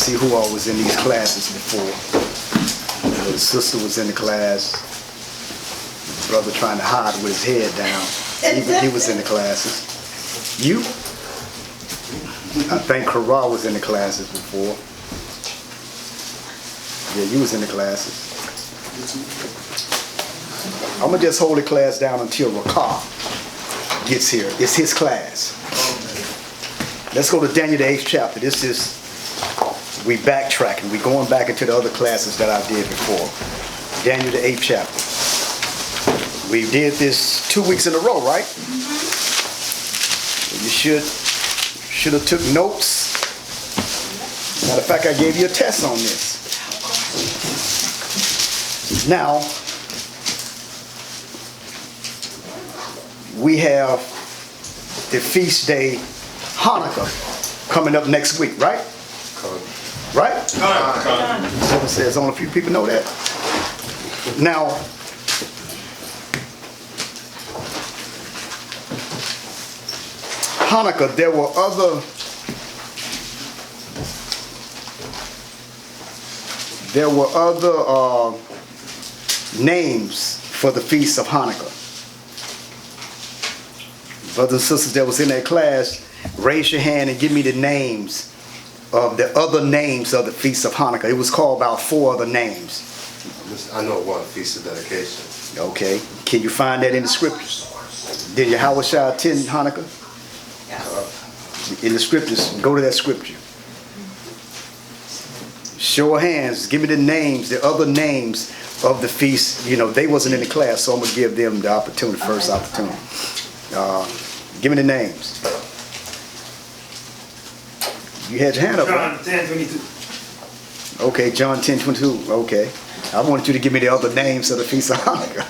see who all was in these classes before. The sister was in the class. The brother trying to hide with his head down. He was in the classes. You? I think Kara was in the classes before. Yeah, you was in the classes. I'm going to just hold the class down until Rakar gets here. It's his class. Let's go to Daniel the 8th chapter. This is, we backtracking. We going back into the other classes that I did before. Daniel the 8th chapter. We did this 2 weeks in a row, right? You should have took notes. Matter of fact, I gave you a test on this. Now, we have the feast day Hanukkah coming up next week, right? Right? Someone says only a few people know that. Now, Hanukkah, there were other names for the feast of Hanukkah. Brothers and sisters that was in that class, raise your hand and give me the names of the other names of the feast of Hanukkah. It was called about 4 other names. I know one, Feast of Dedication. Okay. Can you find that in the scriptures? Did H.O.D.C attend Hanukkah? In the scriptures, go to that scripture. Show of hands, give me the names, the other names of the feast. You know, they wasn't in the class, so I'm going to give them the opportunity, first opportunity. Give me the names. You had your hand up, right? John 10:22. Okay, John 10:22. Okay. I wanted you to give me the other names of the Feast of Hanukkah.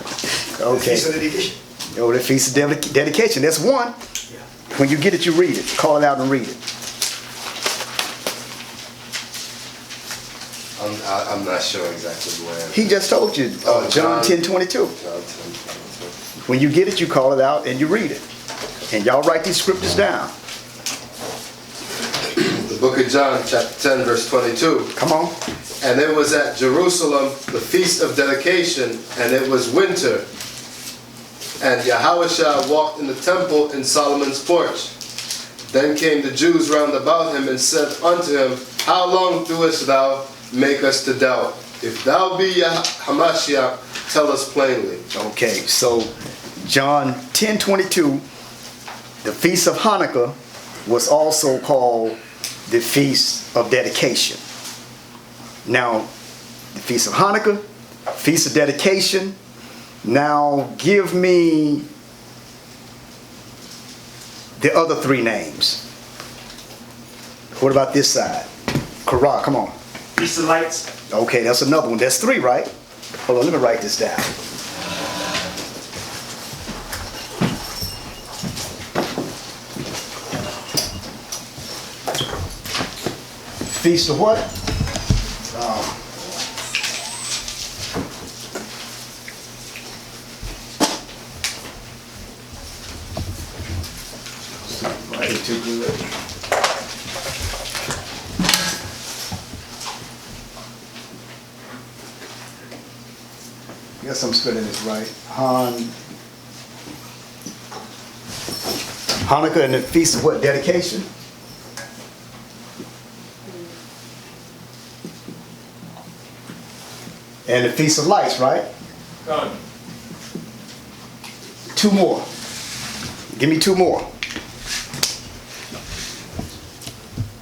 Okay. The Feast of Dedication. Oh, the Feast of Dedication. That's one. When you get it, you read it. Call it out and read it. I'm not sure exactly where. He just told you, John 10:22. When you get it, you call it out and you read it. And y'all write these scriptures down. The book of John, chapter 10, verse 22. Come on. And it was at Jerusalem, the Feast of Dedication, and it was winter. And Yahweh walked in the temple in Solomon's porch. Then came the Jews round about him and said unto him, How long doest thou make us to doubt? If thou be Hamashiach, tell us plainly. Okay, so John 10:22, the Feast of Hanukkah was also called the Feast of Dedication. Now, the Feast of Hanukkah, Feast of Dedication. Now, give me the other 3 names. What about this side? Kara, come on. Feast of Lights. Okay, that's another one. That's 3, right? Hold on, let me write this down. Feast of what? Too good. Guess I'm spelling this right. Hanukkah and the Feast of what? Dedication? And the Feast of Lights, right? 2 more. Give me 2 more.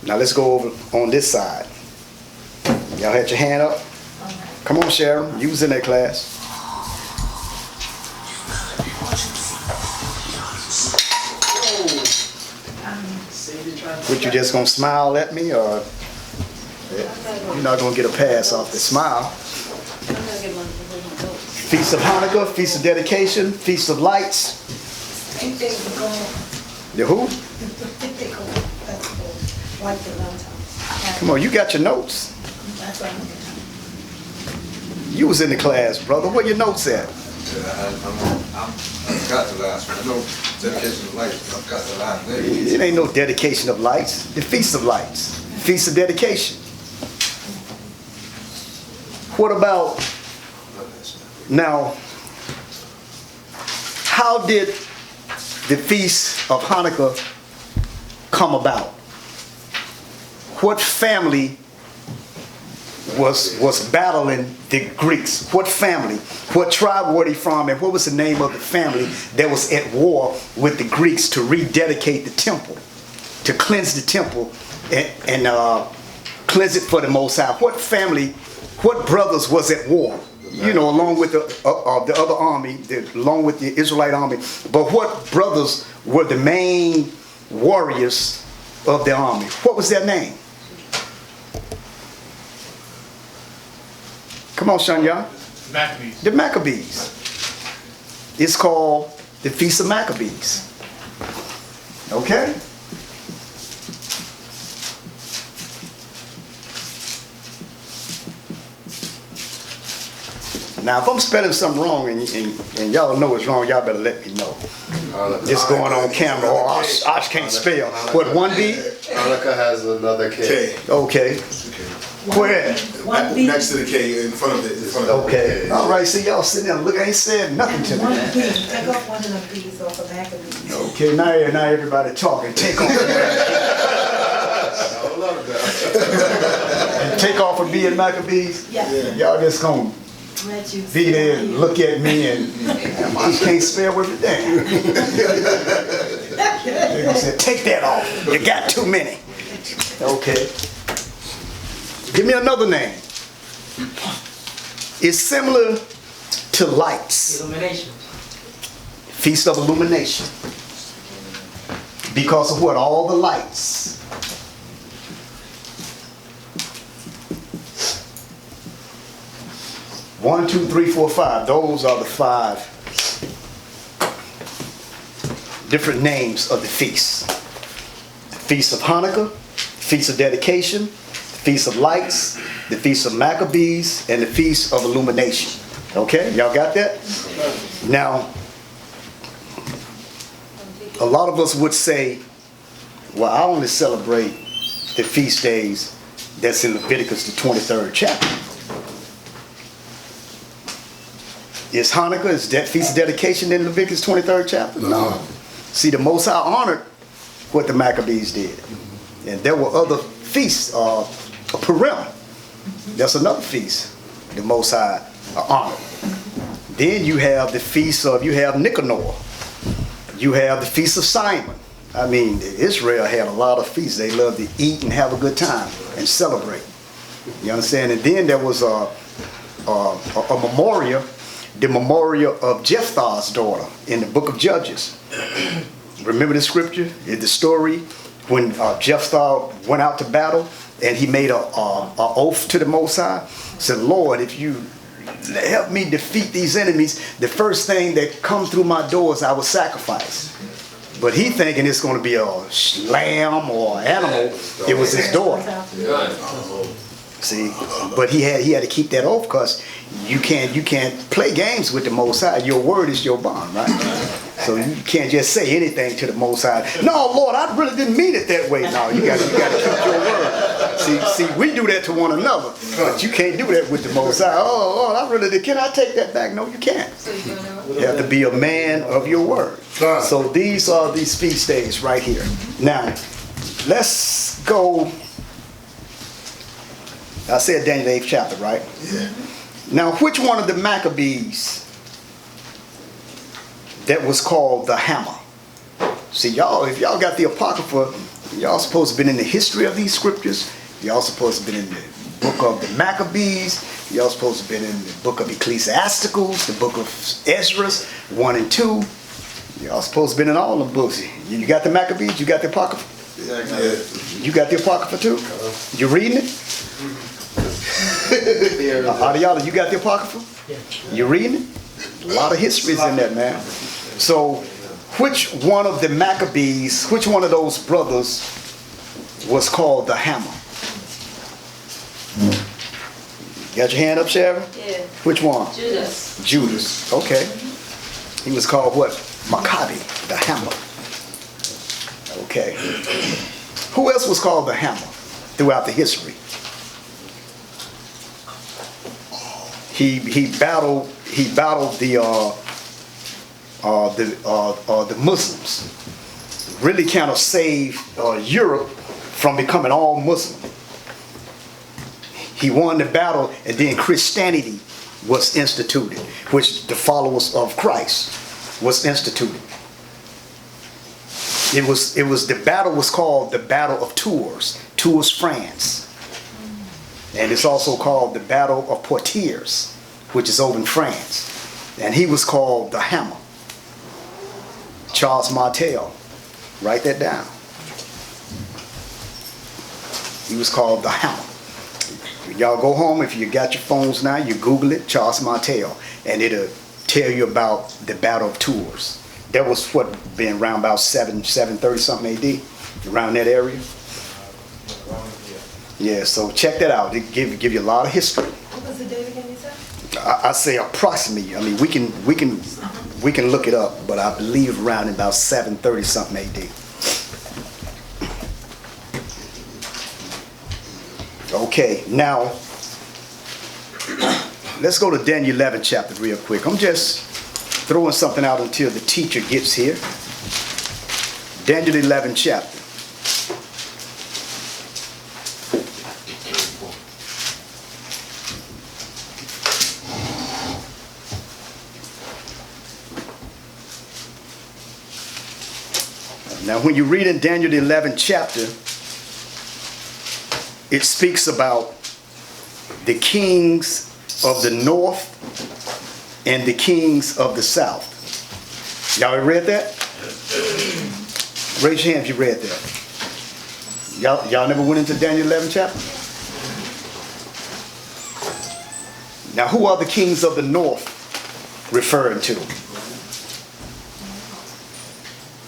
Now let's go over on this side. Y'all had your hand up? Come on, Sharon. You was in that class. What, you just gonna smile at me, or you're not gonna get a pass off the smile? Feast of Hanukkah, Feast of Dedication, Feast of Lights. The who? Come on, you got your notes. You was in the class, brother. Where your notes at? I got the last one. I know dedication of lights. I got the last name. It ain't no dedication of lights. The Feast of Lights. Feast of Dedication. What about, now, how did the Feast of Hanukkah come about? What family was battling the Greeks? What family? What tribe were they from? And what was the name of the family that was at war with the Greeks to rededicate the temple, to cleanse the temple and cleanse it for the Most High? What family, what brothers was at war? You know, along with the other army, along with the Israelite army. But what brothers were the main warriors of the army? What was their name? Come on, Shanya. Maccabees. The Maccabees. It's called the Feast of Maccabees. Okay? Now, if I'm spelling something wrong and y'all know it's wrong, y'all better let me know. It's going on camera. Oh, I can't spell. What, 1B? Hanukkah has another K. Okay. Where? Next to the K, in front of it. Okay. All right, see, y'all sitting there, look, I ain't said nothing to me. Take off one of them B's off of Maccabees. Okay, now everybody talking. Take off. And take off a B in Maccabees? Yeah. Y'all just gonna be there and look at me and I can't spell with it down. They're gonna say, take that off. You got too many. Okay. Give me another name. It's similar to lights. Illumination. Feast of Illumination. Because of what? All the lights. One, two, three, four, five. Those are the 5 different names of the feast. The Feast of Hanukkah, Feast of Dedication, Feast of Lights, the Feast of Maccabees, and the Feast of Illumination. Okay, y'all got that? Now, a lot of us would say, well, I only celebrate the feast days that's in Leviticus, the 23rd chapter. Is Hanukkah, is that Feast of Dedication in Leviticus 23rd chapter? No. See, the Most High honored what the Maccabees did. And there were other feasts, Purim. That's another feast the Most High honored. Then you have the feast of, you have Nicanor. You have the Feast of Simon. I mean, Israel had a lot of feasts. They loved to eat and have a good time and celebrate. You understand? And then there was a memorial, the memorial of Jephthah's daughter in the book of Judges. Remember the scripture? The story when Jephthah went out to battle and he made an oath to the Most High. Said, Lord, if you help me defeat these enemies, the first thing that comes through my doors I will sacrifice. But he thinking it's going to be a lamb or animal. It was his daughter. See, but he had to keep that oath because you can't play games with the Most High. Your word is your bond, right? So you can't just say anything to the Most High. No, Lord, I really didn't mean it that way. No, you got to keep your word. See, we do that to one another, but you can't do that with the Most High. Oh, Lord, I really did. Can I take that back? No, you can't. You have to be a man of your word. So these are these feast days right here. Now, let's go. I said Daniel 8th chapter, right? Yeah. Now, which one of the Maccabees that was called the hammer? See, y'all, if y'all got the Apocrypha, y'all supposed to have been in the history of these scriptures. Y'all supposed to have been in the book of the Maccabees. Y'all supposed to have been in the book of Ecclesiasticals, the book of Ezra, 1 and 2. Y'all supposed to have been in all the books. You got the Maccabees? You got the Apocrypha? Yeah, I got it. You got the Apocrypha too? You reading it? Adiala, you got the Apocrypha? Yeah. You reading it? A lot of histories in that, man. So, which one of the Maccabees, which one of those brothers was called the hammer? Got your hand up, Sharon? Yeah. Which one? Judas. Judas. Okay. He was called what? Maccabi, the hammer. Okay. Who else was called the hammer throughout the history? he battled the Muslims. Really kind of saved Europe from becoming all Muslim. He won the battle, and then Christianity was instituted, which the followers of Christ was instituted. It was the battle was called the Battle of Tours, Tours, France. And it's also called the Battle of Poitiers, which is over in France. And he was called the Hammer. Charles Martel. Write that down. He was called the Hammer. Y'all go home, if you got your phones now, you Google it, Charles Martel, and it'll tell you about the Battle of Tours. That was what, been around about 730 something AD, around that area. Yeah, so check that out. It give you a lot of history. What was the date again, you said? I say approximately. I mean, we can look it up, but I believe around about 730 something AD. Okay, now let's go to Daniel 11 chapter real quick. I'm just throwing something out until the teacher gets here. Daniel 11 chapter. Now, when you read in Daniel the 11th chapter, it speaks about the kings of the north and the kings of the south. Y'all read that? Raise your hand if you read that. Y'all never went into Daniel 11 chapter? Now, who are the kings of the north referring to?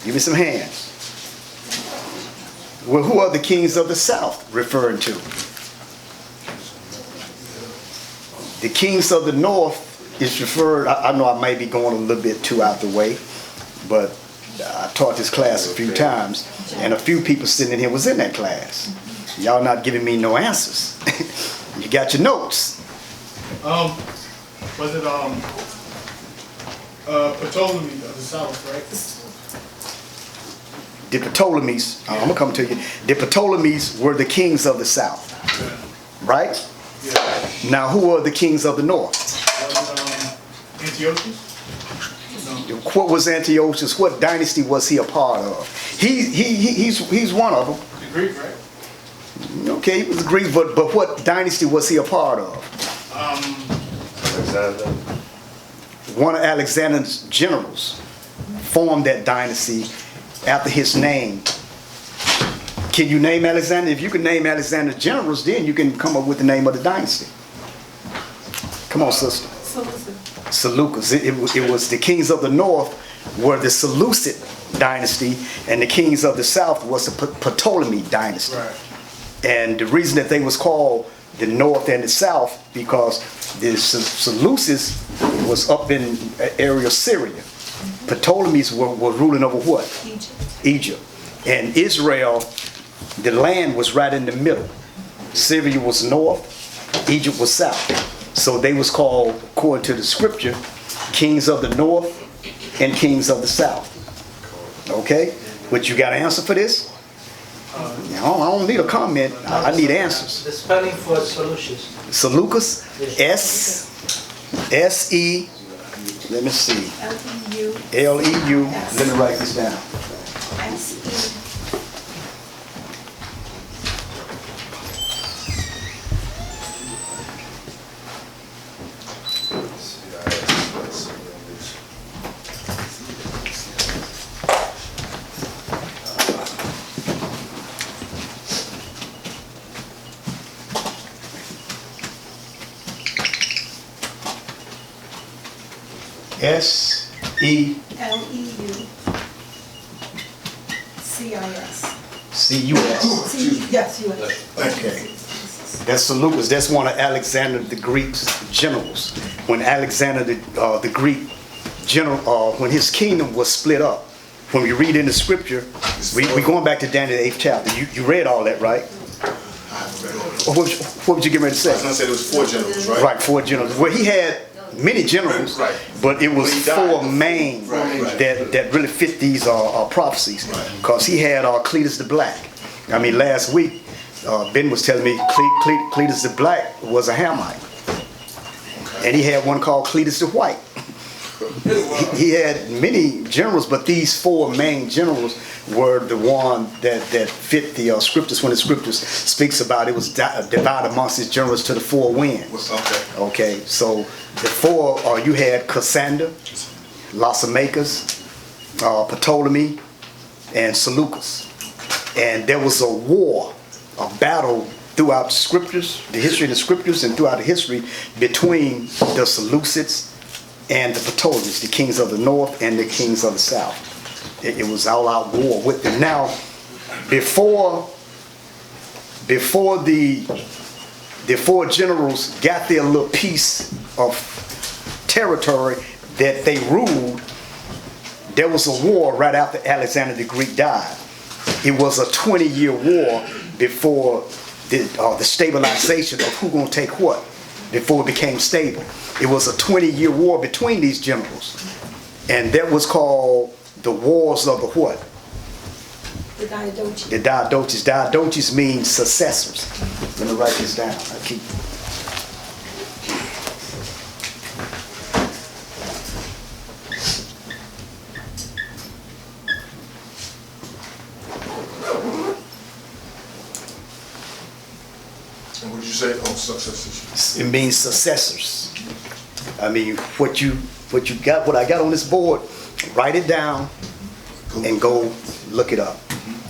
Give me some hands. Well, who are the kings of the south referring to? The kings of the north is referred, I know I may be going a little bit too out the way, but I taught this class a few times, and a few people sitting in here was in that class. Y'all not giving me no answers. You got your notes. Was it Ptolemy of the south, right? The Ptolemies, I'm gonna come to you. The Ptolemies were the kings of the south, right? Yeah. Now, who are the kings of the north? Antiochus? No. What was Antiochus? What dynasty was he a part of? He's one of them. The Greek, right? Okay, he was Greek, but what dynasty was he a part of? Alexander. One of Alexander's generals formed that dynasty after his name. Can you name Alexander? If you can name Alexander's generals, then you can come up with the name of the dynasty. Come on, sister. Seleucus. It was the kings of the north were the Seleucid dynasty, and the kings of the south was the Ptolemy dynasty. Right. And the reason that they was called the north and the south, because the Seleucids was up in area of Syria. Ptolemies were ruling over what? Egypt. And Israel, the land was right in the middle. Syria was north, Egypt was south. So they was called, according to the scripture, kings of the north and kings of the south. Okay? But you got an answer for this? I don't need a comment. I need answers. The spelling for Seleucus. Seleucus, S-E, let me see. L-E-U. Let me write this down. S-E-L-E-U-C-I-S. C-U-S. Yes, U.S. Okay. That's Seleucus. That's one of Alexander the Greek's generals. When Alexander the Greek general, when his kingdom was split up, when we read in the scripture, we going back to Daniel the 8th chapter. You read all that, right? What would you get ready to I was say? gonna say there was 4 generals, right? Right, 4 generals. Well, he had many generals, Right. but it was When he died, 4 main right. that really fit these prophecies. Right. Because he had Cletus the Black. I mean, last week, Ben was telling me Cletus the Black was a Hamite. And he had one called Cletus the White. He had many generals, but these 4 main generals were the one that fit the scriptures. When the scriptures speaks about it was divided amongst his generals to the 4 winds. Okay. Okay, so the 4 you had Cassander, Lysimachus, Ptolemy, and Seleucus. And there was a war, a battle throughout the scriptures, the history of the scriptures, and throughout the history between the Seleucids and the Ptolemies, the kings of the north and the kings of the south. It was all-out war with them. Now, before the 4 generals got their little piece of territory that they ruled, there was a war right after Alexander the Greek died. It was a 20-year war before the stabilization of who gonna take what, before it became stable. It was a 20-year war between these generals, and that was called the Wars of the what? The Diadochi. The Diadochis. Diadochis means successors. Let me write this down. I keep. And what did you say? Oh, successors. It means successors. I mean, what I got on this board, write it down and go look it up,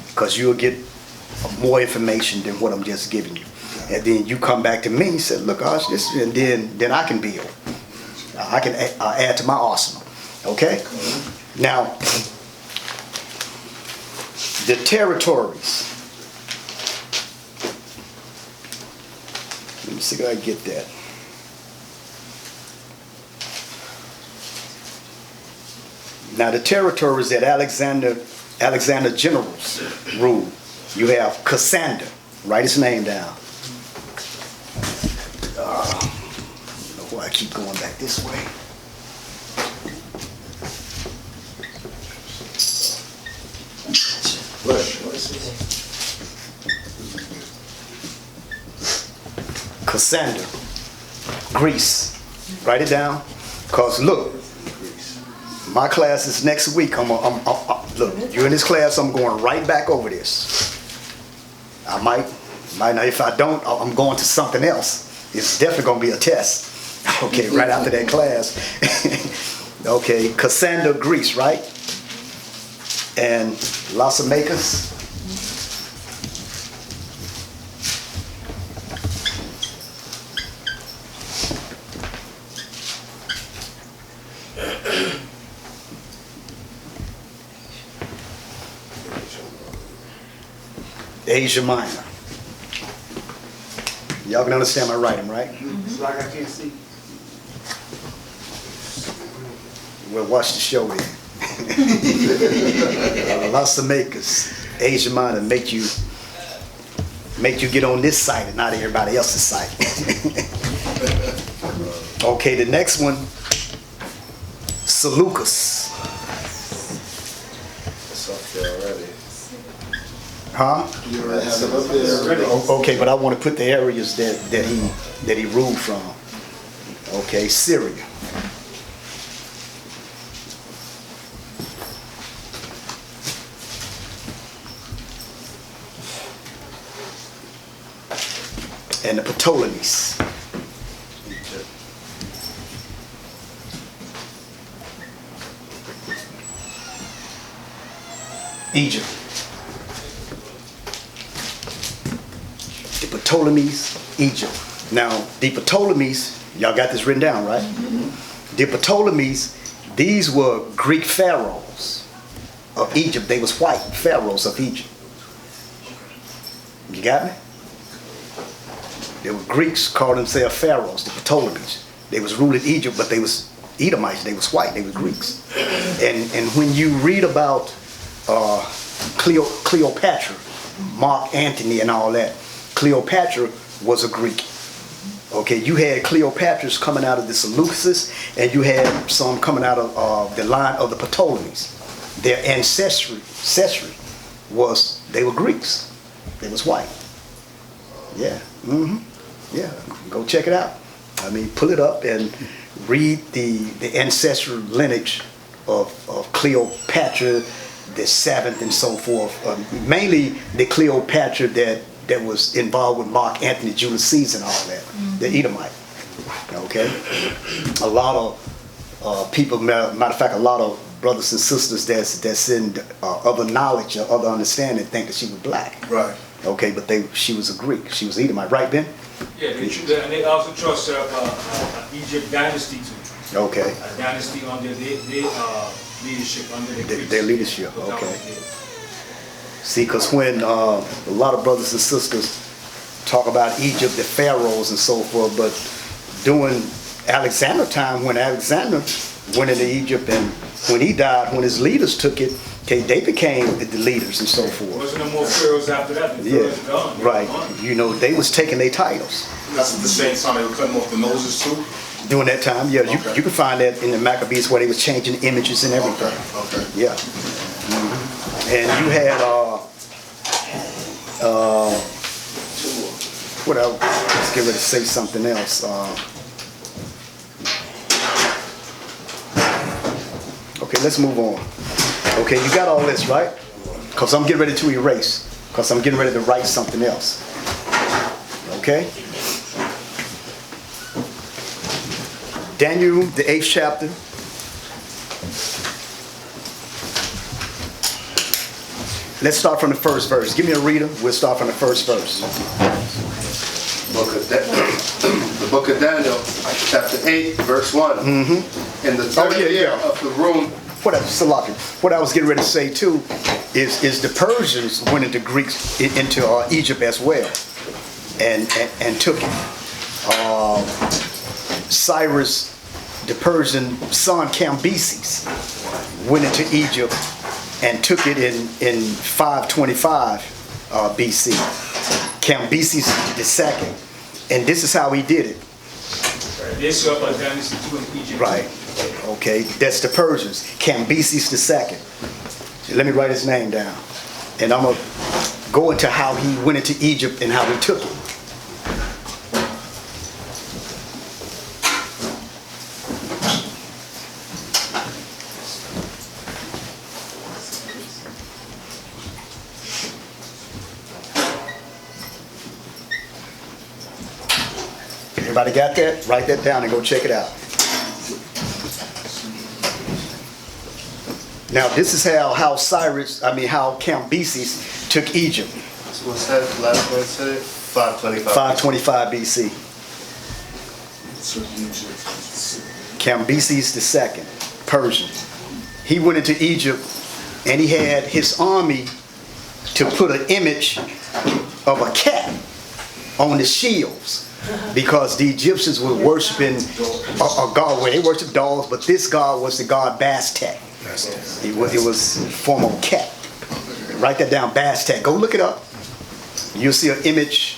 because you'll get more information than what I'm just giving you. And then you come back to me and say, look, Arch, this, and then I can build. I can add to my arsenal. Okay? Now, the territories. Let me see if I can get that. Now, the territories that Alexander generals ruled. You have Cassander. Write his name down. I don't know why I keep going back this way. Cassander, Greece. Write it down. Because look, my class is next week. Look, you're in this class, I'm going right back over this. I might not. If I don't, I'm going to something else. It's definitely going to be a test. Okay, right after that class. Okay, Cassander, Greece, right? And Lysimachus. Asia Minor. Y'all can understand my writing, right? It's like I can't see. Well, watch the show then. Lysimachus, Asia Minor, make you get on this site and not everybody else's site. Okay, the next one, Seleucus. It's up there already. Huh? You already have it up there. Okay, but I want to put the areas that he ruled from. Okay, Syria. And the Ptolemies. Egypt. The Ptolemies, Egypt. Now, the Ptolemies, y'all got this written down, right? The Ptolemies, these were Greek pharaohs of Egypt. They was white pharaohs of Egypt. You got me? They were Greeks, called themselves pharaohs, the Ptolemies. They was ruling Egypt, but they was Edomites. They was white. They were Greeks. And when you read about Cleopatra, Mark Antony, and all that, Cleopatra was a Greek. Okay, you had Cleopatra's coming out of the Seleucids, and you had some coming out of the line of the Ptolemies. Their ancestry was, they were Greeks. They was white. Yeah, yeah, go check it out. I mean, pull it up and read the ancestral lineage of Cleopatra, the seventh and so forth. Mainly the Cleopatra that was involved with Mark Antony, Julius Caesar and all that, the Edomite. Okay? A lot of people, matter of fact, a lot of brothers and sisters that's in other knowledge or other understanding think that she was black. Right. Okay, but she was a Greek. She was Edomite. Right, Ben? Yeah, and they also trust Egypt dynasty too. Okay. A dynasty under their leadership, under Their leadership, okay. See, because when a lot of brothers and sisters talk about Egypt, the pharaohs and so forth, but during Alexander time, when Alexander went into Egypt and when he died, when his leaders took it, okay, they became the leaders and so forth. Wasn't no more pharaohs after that. The pharaohs Yeah, gone. right. Gone. You know, they was taking their titles. That's at the same time they were cutting off the noses too? During that time, yeah, Okay. you can find that in the Maccabees where they was changing images and everything. Okay. Yeah. And you had, what else? Let's get ready to say something else. Okay, let's move on. Okay, you got all this, right? Because I'm getting ready to erase. Because I'm getting ready to write something else. Okay? Daniel, the 8th chapter. Let's start from the first verse. Give me a reader. We'll start from the first verse. The book of Daniel, chapter 8, verse 1. In the third year of the room. What I was getting ready to say too is the Persians went into Egypt as well, and took it. Cyrus, the Persian son Cambyses, went into Egypt and took it in 525 BC. Cambyses II, and this is how he did it. They set up a dynasty too in Egypt. Right. Okay, that's the Persians. Cambyses II. Let me write his name down. And I'm going to go into how he went into Egypt and how he took it. Everybody got that? Write that down and go check it out. Now this is how Cambyses took Egypt. What's that last word said? 525. 525 BC. Cambyses II, Persian. He went into Egypt and he had his army to put an image of a cat on the shields because the Egyptians were worshiping a god where they worshiped dogs, but this god was the god Bastet. It was a form of cat. Write that down, Bastet. Go look it up. You'll see an image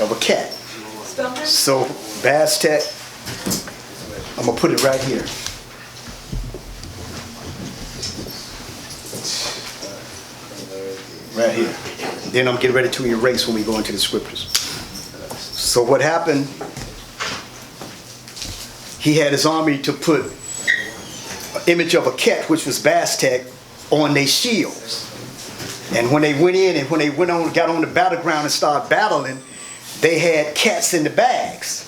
of a cat. Spell that? So Bastet, I'm gonna put it right here. Right here. Then I'm getting ready to erase when we go into the scriptures. So what happened, he had his army to put an image of a cat, which was Bastet, on their shields. And when they went in and when they got on the battleground and started battling, they had cats in the bags.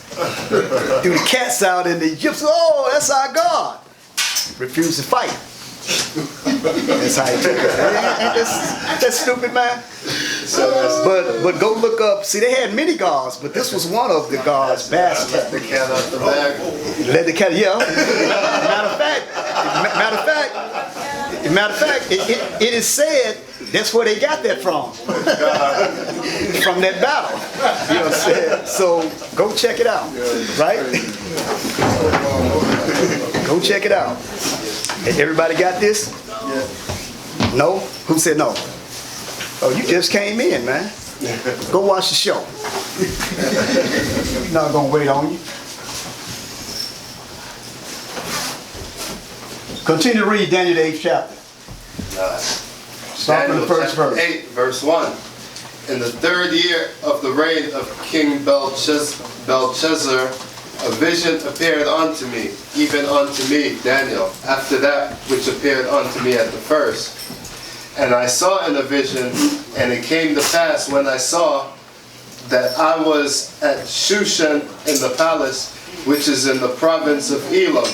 Threw the cats out and the Egyptians, oh, that's our God. Refused to fight. That's how he took it. That's stupid, man. But go look up. See, they had many gods, but this was one of the gods, Bastet. The cat out the bag. Let the cat, yeah. Matter of fact, it is said that's where they got that from. From that battle. You know what I'm saying? So go check it out. Right? Go check it out. Everybody got this? No? Who said no? Oh, you just came in, man. Go watch the show. We're not gonna wait on you. Continue to read Daniel the 8th chapter. Start from the Daniel first chapter verse. 8, verse 1. In the 3rd year of the reign of King Belshazzar, a vision appeared unto me, even unto me, Daniel, after that which appeared unto me at the first. And I saw in a vision, and it came to pass when I saw that I was at Shushan in the palace, which is in the province of Elam.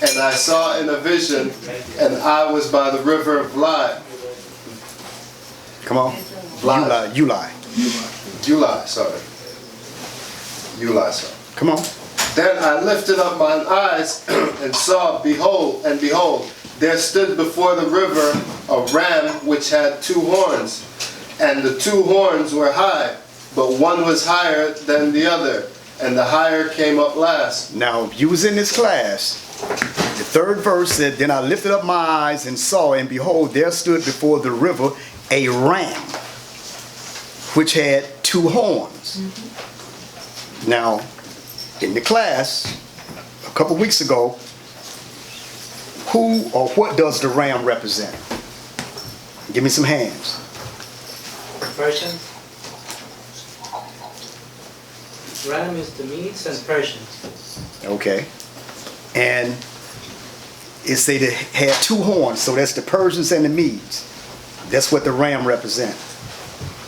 And I saw in a vision, and I was by the river of Lie. Come on. Lie. Uli. Uli, sorry. Uli, sorry. Come on. Then I lifted up mine eyes and saw, behold, there stood before the river a ram which had 2 horns, and the 2 horns were high, but one was higher than the other, and the higher came up last. Now, you was in this class. The 3rd verse said, then I lifted up my eyes and saw, and behold, there stood before the river a ram, which had 2 horns. Now, in the class, a couple weeks ago, who or what does the ram represent? Give me some hands. Persians. Ram is the Medes and Persians. Okay. And it said it had 2 horns, so that's the Persians and the Medes. That's what the ram represent.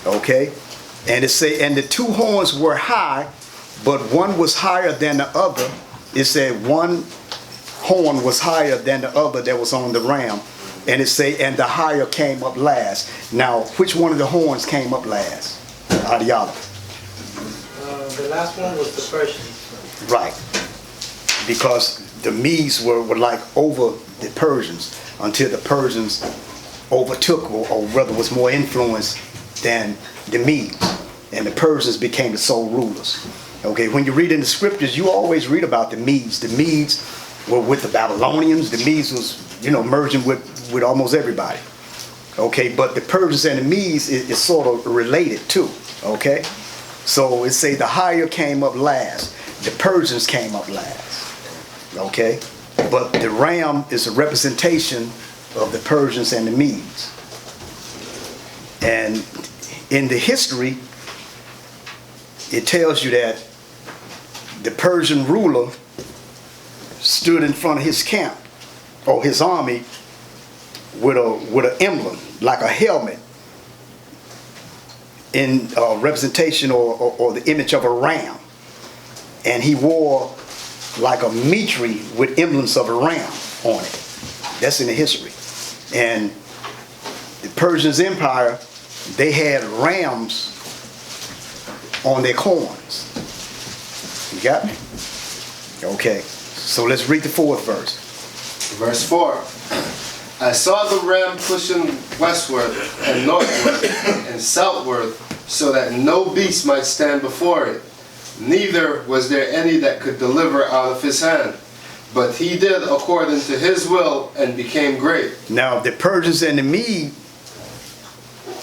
Okay? And it say, and the 2 horns were high, but one was higher than the other. It said one horn was higher than the other that was on the ram. And it say, and the higher came up last. Now, which one of the horns came up last? Out of y'all? The last one was the Persians. Right. Because the Medes were like over the Persians until the Persians overtook or rather was more influenced than the Medes. And the Persians became the sole rulers. Okay, when you read in the scriptures, you always read about the Medes. The Medes were with the Babylonians. The Medes was, merging with almost everybody. Okay, but the Persians and the Medes is sort of related too. Okay, so it say the higher came up last. The Persians came up last. Okay, but the ram is a representation of the Persians and the Medes. And in the history, it tells you that the Persian ruler stood in front of his camp or his army with an emblem, like a helmet, in representation or the image of a ram. And he wore like a mitre with emblems of a ram on it. That's in the history. And the Persian Empire, they had rams on their horns. You got me? Okay. So let's read the 4th verse. Verse 4. I saw the ram pushing westward and northward and southward, so that no beast might stand before it. Neither was there any that could deliver out of his hand. But he did according to his will and became great. Now the Persians and the Medes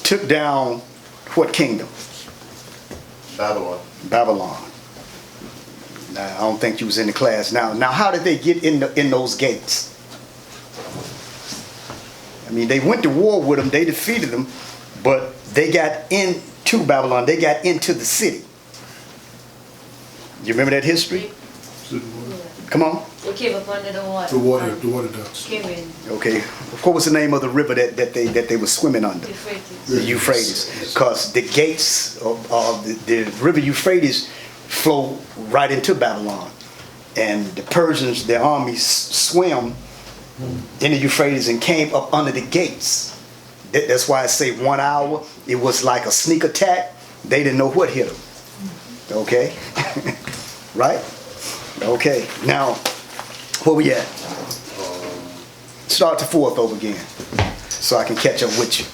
took down what kingdom? Babylon. Babylon. Now I don't think you was in the class. Now how did they get in those gates? I mean, they went to war with them, they defeated them, but they got into Babylon, they got into the city. You remember that history? Come on. They came up under the water. The water ducks. Came in. Okay. What was the name of the river that they were swimming under? Euphrates. The Euphrates. Because the gates of the river Euphrates flow right into Babylon. And the Persians, their armies swam in the Euphrates and came up under the gates. That's why I say 1 hour. It was like a sneak attack. They didn't know what hit them. Okay? Right? Okay. Now, where we at? Start the 4th over again so I can catch up with you.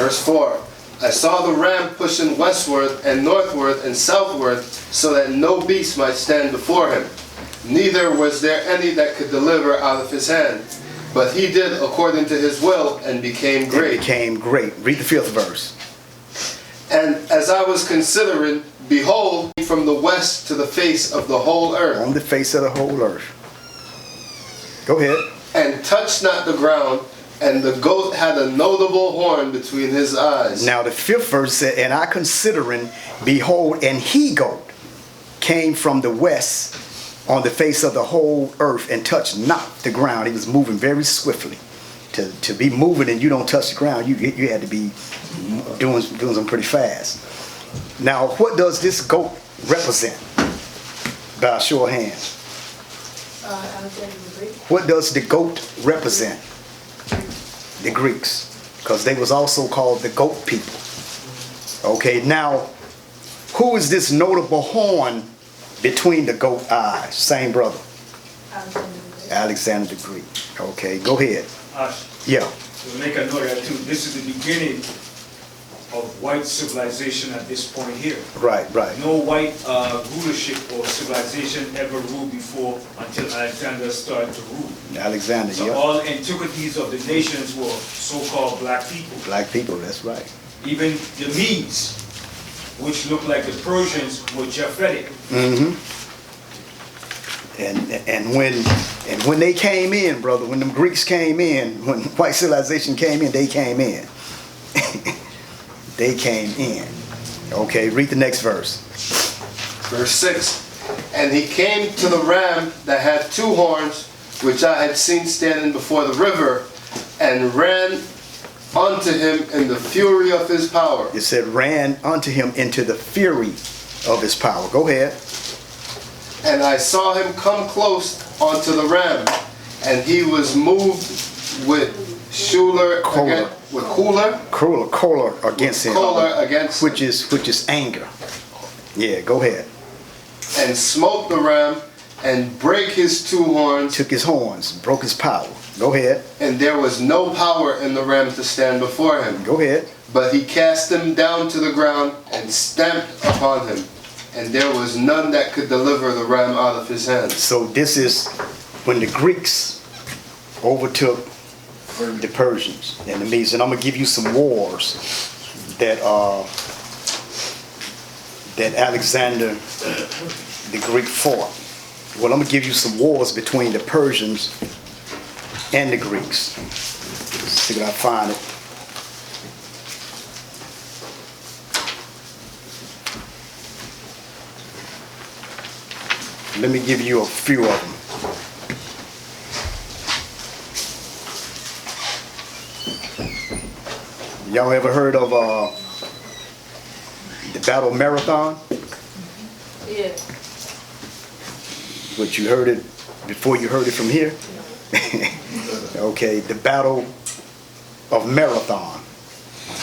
Verse 4. I saw the ram pushing westward and northward and southward, so that no beast might stand before him. Neither was there any that could deliver out of his hand. But he did according to his will and became great. Became great. Read the 5th verse. And as I was considering, behold, from the west to the face of the whole earth, On the face of the whole earth. Go ahead. and touched not the ground, and the goat had a notable horn between his eyes. Now the 5th verse said, and I considering, behold, an he-goat came from the west on the face of the whole earth and touched not the ground. He was moving very swiftly. To be moving and you don't touch the ground, you had to be doing something pretty fast. Now, what does this goat represent? By a show of hands. Alexander the Great. What does the goat represent? The Greeks. Because they was also called the goat people. Okay, now, who is this notable horn between the goat eyes? Same brother. Alexander the Great. Alexander the Greek. Okay, go ahead. Yeah. To make a note of that too, this is the beginning of white civilization at this point here. Right, right. No white rulership or civilization ever ruled before until Alexander started to rule. Alexander, So yeah. all antiquities of the nations were so-called black people. Black people, that's right. Even the Medes, which looked like the Persians, were Japhetic. And when they came in, brother, when them Greeks came in, when white civilization came in, they came in. They came in. Okay, read the next verse. Verse 6, and he came to the ram that had 2 horns, which I had seen standing before the river, and ran unto him in the fury of his power. It said, ran unto him into the fury of his power. Go ahead. And I saw him come close unto the ram, and he was moved with Choler against him. choler against him, Which is anger. Yeah, go ahead. and smote the ram, and brake his 2 horns, Took his horns, broke his power. Go ahead. and there was no power in the ram to stand before him. Go ahead. But he cast him down to the ground, and stamped upon him, and there was none that could deliver the ram out of his hands. So this is when the Greeks overtook the Persians and the Medes. And I'm going to give you some wars that Alexander the Greek fought. Well, I'm going to give you some wars between the Persians and the Greeks. Let's see if I find it. Let me give you a few of them. Y'all ever heard of the Battle Marathon? Yeah. But you heard it before you heard it from here? Okay, the Battle of Marathon.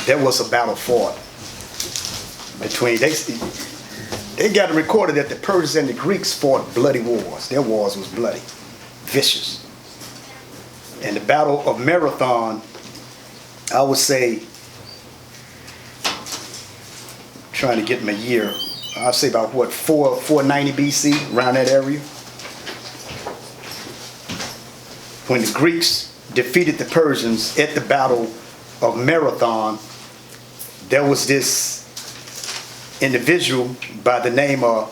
There was a battle fought between, they got it recorded that the Persians and the Greeks fought bloody wars. Their wars was bloody, vicious. And the Battle of Marathon, I would say, trying to get my year, I'd say about what, 490 BC, around that area. When the Greeks defeated the Persians at the Battle of Marathon, there was this individual by the name of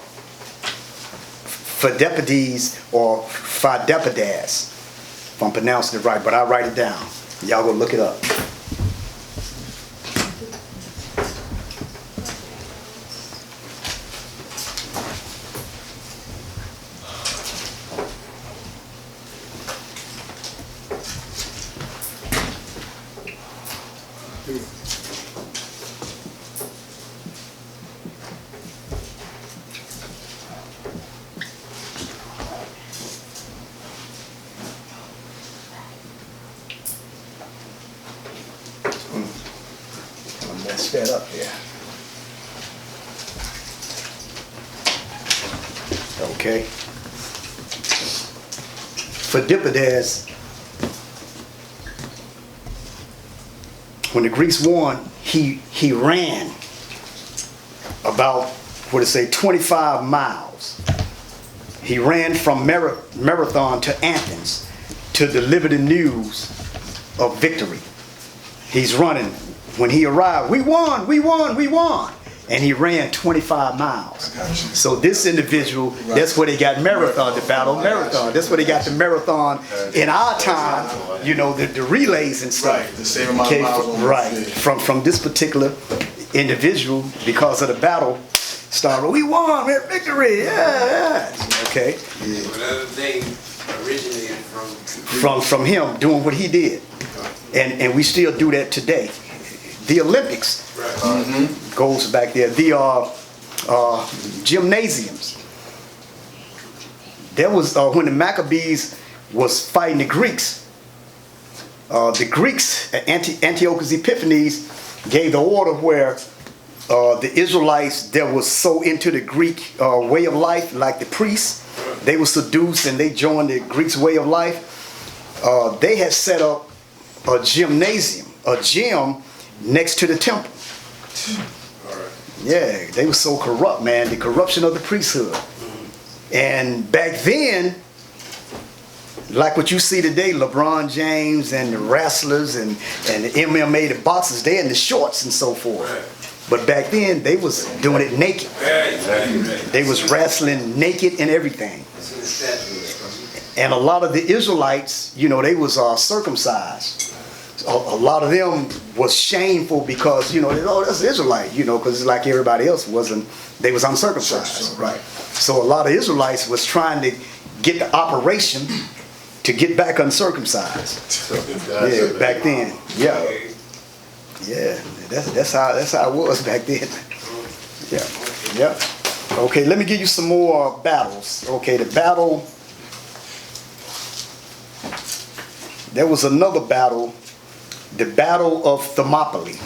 Phidippades or Phidippades, if I'm pronouncing it right, but I'll write it down. Y'all go look it up. I'll mess that up here. Okay. Phidippades, when the Greeks won, he ran about, what did it say, 25 miles. He ran from Marathon to Athens to deliver the news of victory. He's running. When he arrived, we won, we won, we won. and he ran 25 miles. So this individual, that's where they got marathon, the battle marathon. That's where they got the marathon in our time, you know, the relays and stuff. Right, the same amount of miles on the Right, field. from this particular individual, because of the battle, started, we won, we had victory, yeah. Okay, Another thing originated from from him doing what he did. And we still do that today. The Olympics goes back there. The gymnasiums. There was when the Maccabees was fighting the Greeks. Antiochus Epiphanes gave the order where the Israelites that was so into the Greek way of life, like the priests, they were seduced and they joined the Greeks' way of life. They had set up a gymnasium, a gym next to the temple. Yeah, they were so corrupt, man, the corruption of the priesthood. And back then, like what you see today, LeBron James and the wrestlers and the MMA, the boxers, they in the shorts and so forth. But back then, they was doing it naked. They was wrestling naked and everything. And a lot of the Israelites, you know, they was circumcised. A lot of them was shameful because, you know, oh, that's Israelite, you know, because it's like everybody else wasn't, they was uncircumcised, right? So a lot of Israelites was trying to get the operation to get back uncircumcised. Yeah, back then. Yeah. Yeah, that's how it was back then. Yeah. Okay, let me give you some more battles. Okay, there was another battle, the Battle of Thermopylae.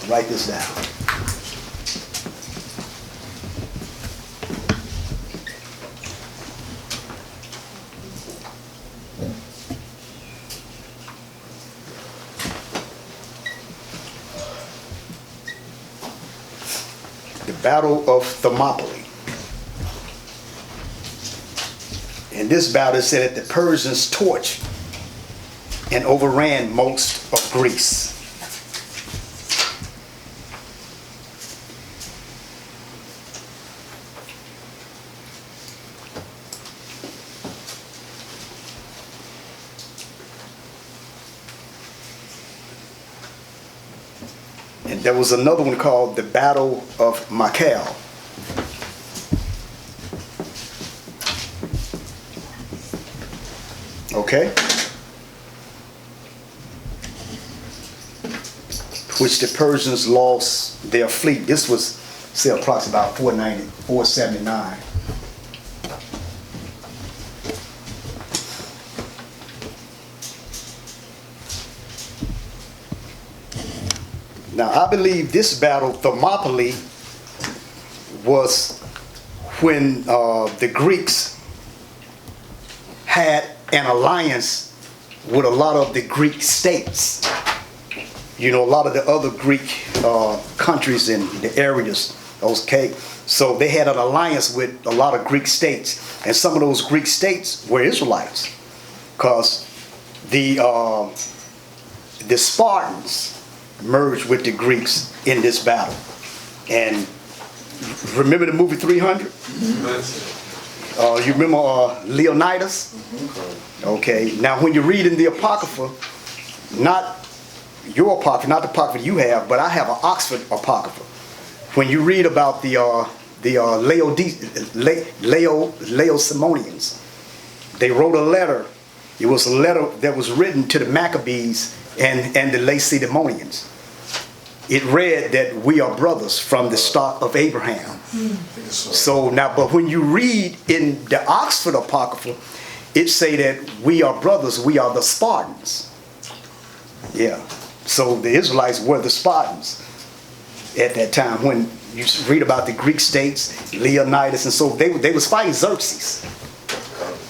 Write this down. The Battle of Thermopylae. In this battle, it said that the Persians torched and overran most of Greece. And there was another one called the Battle of Machel. Okay? Which the Persians lost their fleet. This was, say, approximately about 479. Now, I believe this battle, Thermopylae, was when the Greeks had an alliance with a lot of the Greek states. You know, a lot of the other Greek countries in the areas, okay? So they had an alliance with a lot of Greek states. And some of those Greek states were Israelites. Because the Spartans merged with the Greeks in this battle. And remember the movie 300? You remember Leonidas? Okay, now when you read in the Apocrypha, not your Apocrypha, not the Apocrypha you have, but I have an Oxford Apocrypha. When you read about the Laodiceans, they wrote a letter. It was a letter that was written to the Maccabees and the Lacedaemonians. It read that we are brothers from the stock of Abraham. So now, but when you read in the Oxford Apocrypha, it say that we are brothers, we are the Spartans. Yeah. So the Israelites were the Spartans at that time. When you read about the Greek states, Leonidas, and so they was fighting Xerxes,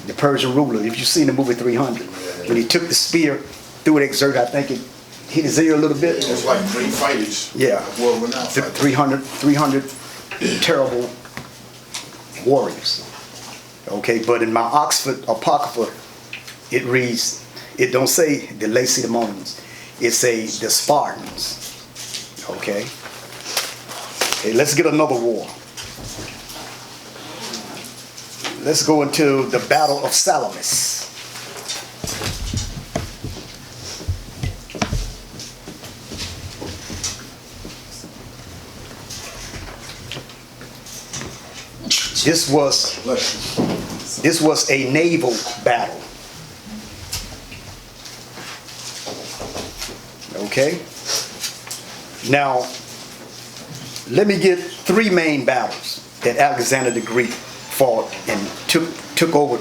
the Persian ruler. If you've seen the movie 300, when he took the spear, threw it at Xerxes, I think it hit his ear a little bit. It's like great fighters. Yeah. World-renowned fighters. 300 terrible warriors. Okay, but in my Oxford Apocrypha, it reads, it don't say the Lacedaemonians, it say the Spartans. Okay. Okay, let's get another war. Let's go into the Battle of Salamis. This was a naval battle. Okay? Now, let me get three main battles that Alexander the Greek fought and took over.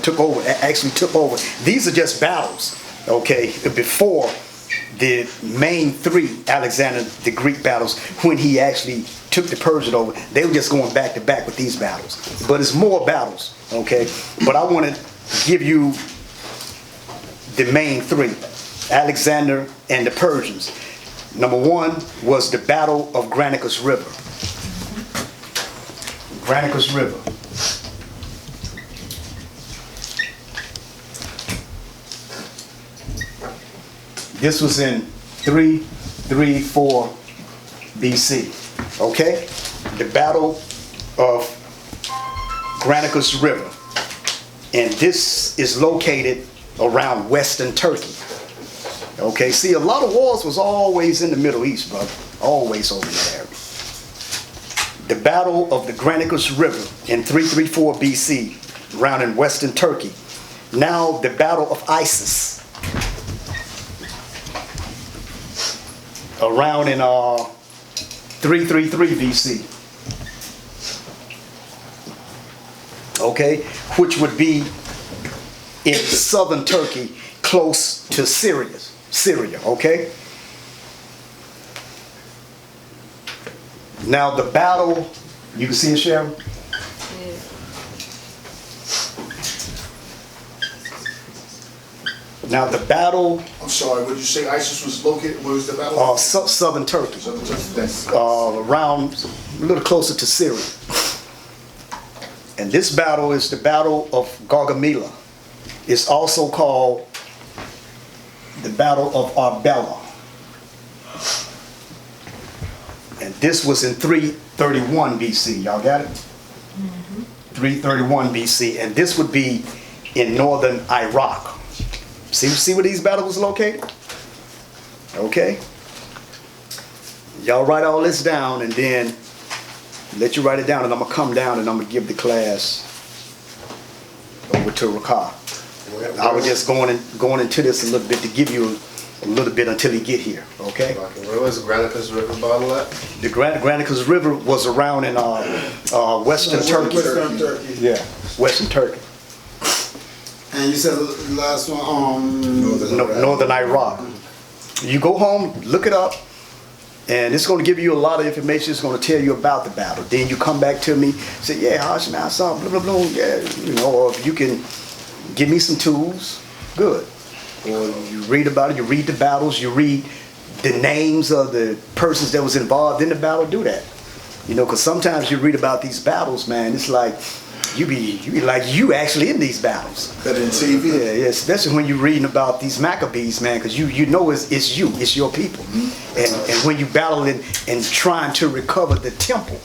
These are just battles, okay, before the main three Alexander the Greek battles when he actually took the Persian over. They were just going back to back with these battles. But it's more battles, okay? But I want to give you the main three, Alexander and the Persians. Number one was the Battle of Granicus River. Granicus River. This was in 334 BC. Okay? The Battle of Granicus River. And this is located around Western Turkey. Okay, see, a lot of wars was always in the Middle East, brother. Always over there. The Battle of the Granicus River in 334 BC, around in Western Turkey. Now the Battle of Isis, around in 333 BC. Okay, which would be in southern Turkey, close to Syria, okay? Now the battle, you can see it, Sharon? Yeah. Now the battle, I'm sorry, what did you say ISIS was located, where was the battle? southern Turkey, Southern Turkey. Thanks. around a little closer to Syria. And this battle is the Battle of Gaugamela. It's also called the Battle of Arbela. And this was in 331 BC. Y'all got it? 331 BC. And this would be in northern Iraq. See where these battles was located? Okay. Y'all write all this down and then let you write it down, and I'm going to come down and I'm going to give the class over to Rakah. I was just going into this a little bit to give you a little bit until he get here, okay? Where was the Granicus River battle at? The Granicus River was around in Western Turkey. Western Turkey. Yeah, Western Turkey. And you said the last one, Northern Iraq. You go home, look it up, and it's going to give you a lot of information. It's going to tell you about the battle. Then you come back to me, say, yeah, Hashim, I saw blah, blah, blah, yeah, you know, or if you can give me some tools, good. Or you read about it, you read the battles, you read the names of the persons that was involved in the battle, do that. You know, because sometimes you read about these battles, man, it's like, you be like you actually in these battles. Better than TV. Yeah, especially when you're reading about these Maccabees, man, because you know it's you, it's your people. And when you battling and trying to recover the temple,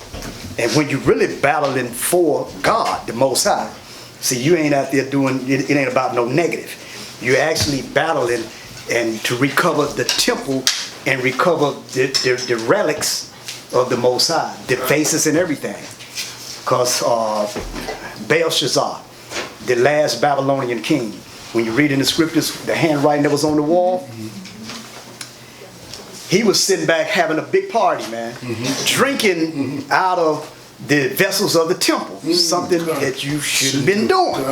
and when you really battling for God, the Most High, see, you ain't out there doing, it ain't about no negative. You're actually battling and to recover the temple and recover the relics of the Most High, the faces and everything. Because Belshazzar, the last Babylonian king, when you read in the scriptures, the handwriting that was on the wall, he was sitting back having a big party, man, drinking out of the vessels of the temple, something that you shouldn't been doing.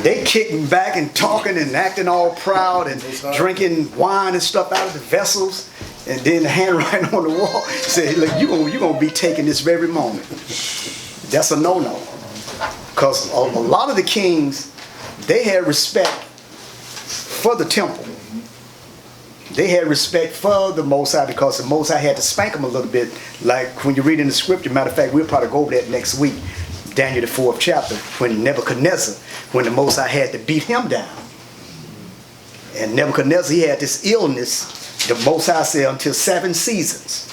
They kicking back and talking and acting all proud and drinking wine and stuff out of the vessels, and then the handwriting on the wall said, look, you're gonna be taking this very moment. That's a no-no. Because a lot of the kings, they had respect for the temple. They had respect for the Most High because the Most High had to spank them a little bit. Like when you read in the scripture, matter of fact, we'll probably go over that next week, Daniel the 4th chapter, when Nebuchadnezzar, when the Most High had to beat him down. And Nebuchadnezzar, he had this illness, the Most High said, until 7 seasons.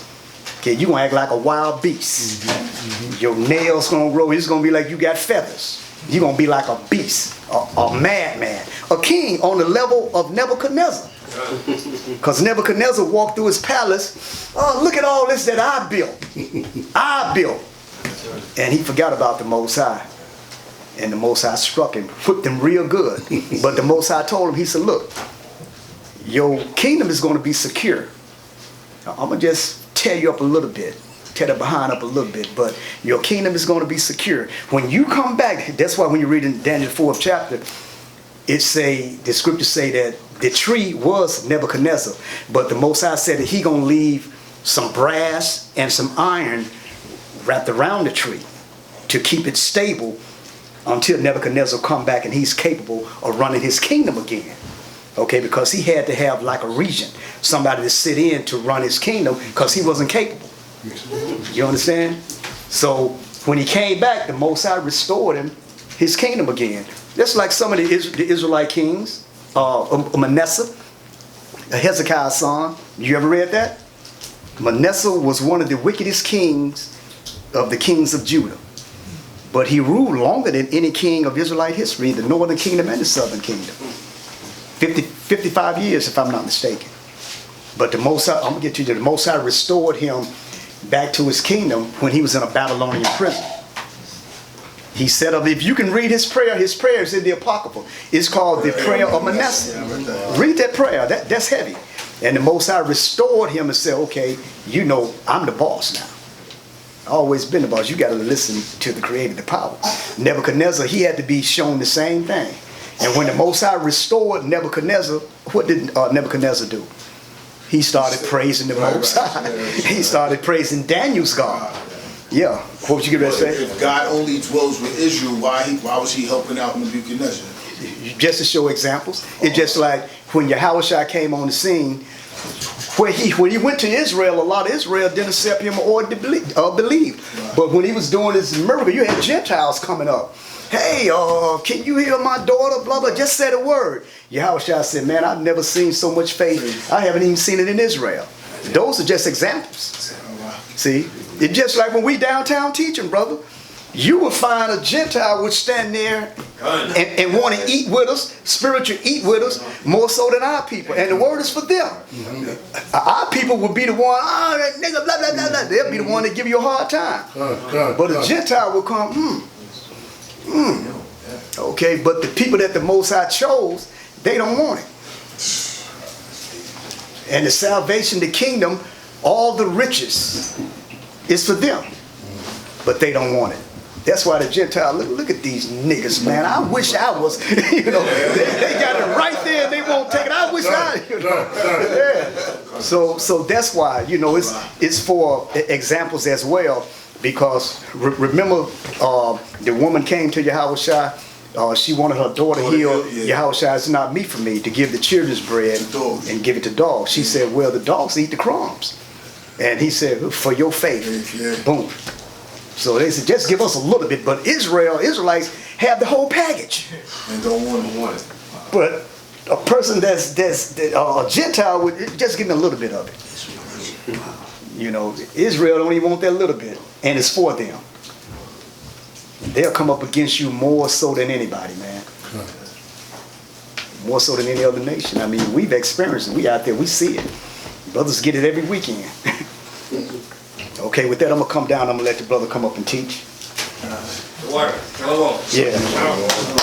Okay, you gonna act like a wild beast. Your nails gonna grow. It's gonna be like you got feathers. You gonna be like a beast, a madman, a king on the level of Nebuchadnezzar. Because Nebuchadnezzar walked through his palace. Oh, look at all this that I built. I built. And he forgot about the Most High. And the Most High struck him, whipped him real good. But the Most High told him, he said, look, your kingdom is going to be secure. Now, I'm going to just tear you up a little bit. Tear the behind up a little bit. But your kingdom is going to be secure. When you come back, that's why when you read in Daniel 4th chapter, the scriptures say that the tree was Nebuchadnezzar. But the Most High said that he going to leave some brass and some iron wrapped around the tree to keep it stable until Nebuchadnezzar come back and he's capable of running his kingdom again. Okay, because he had to have like a regent, somebody to sit in to run his kingdom because he wasn't capable. You understand? So when he came back, the Most High restored him his kingdom again. Just like some of the Israelite kings, Manasseh, Hezekiah's son. You ever read that? Manasseh was one of the wickedest kings of the kings of Judah. But he ruled longer than any king of Israelite history, the northern kingdom and the southern kingdom. 55 years, if I'm not mistaken. But the Most High, I'm going to get to you, the Most High restored him back to his kingdom when he was in a Babylonian prison. He said, if you can read his prayer is in the Apocrypha. It's called the prayer of Manasseh. Read that prayer, that's heavy. And the Most High restored him and said, okay, you know, I'm the boss now. Always been the boss. You got to listen to the creator, the power. Nebuchadnezzar, he had to be shown the same thing. And when the Most High restored Nebuchadnezzar, what did Nebuchadnezzar do? He started praising the Most High. He started praising Daniel's God. Yeah. What would you get ready to say? If God only dwells with Israel, why was he helping out Nebuchadnezzar? Just to show examples. It's just like when H.O.D.C came on the scene, when he went to Israel, a lot of Israel didn't accept him or believe. But when he was doing this miracle, you had Gentiles coming up. Hey, can you heal my daughter? Blah, blah. Just said a word. H.O.D.C said, man, I've never seen so much faith. I haven't even seen it in Israel. Those are just examples. See? It's just like when we downtown teaching, brother. You will find a Gentile would stand there and want to eat with us, spiritual eat with us, more so than our people. And the word is for them. Our people will be the one, that nigga, blah, blah, blah, blah. They'll be the one that give you a hard time. But a Gentile will come, Okay, but the people that the Most High chose, they don't want it. And the salvation, the kingdom, all the riches is for them. But they don't want it. That's why the Gentile, look at these niggas, man. I wish I was, they got it right there. They won't take it. I wish yeah. So that's why, it's for examples as well. Because remember, the woman came to H.O.D.C. She wanted her daughter healed. H.O.D.C, it's not meat for me to give the children's bread and give it to dogs. She said, well, the dogs eat the crumbs. And he said, for your faith, boom. So they said, just give us a little bit. But Israelites have the whole package. And don't want it. But a person that's a Gentile would just give me a little bit of it. Israel don't even want that little bit. And it's for them. They'll come up against you more so than anybody, man. More so than any other nation. I mean, we've experienced it. We out there, we see it. Brothers get it every weekend. Okay, with that, I'm going to come down. I'm going to let the brother come up and teach. The word. Come on. Yeah.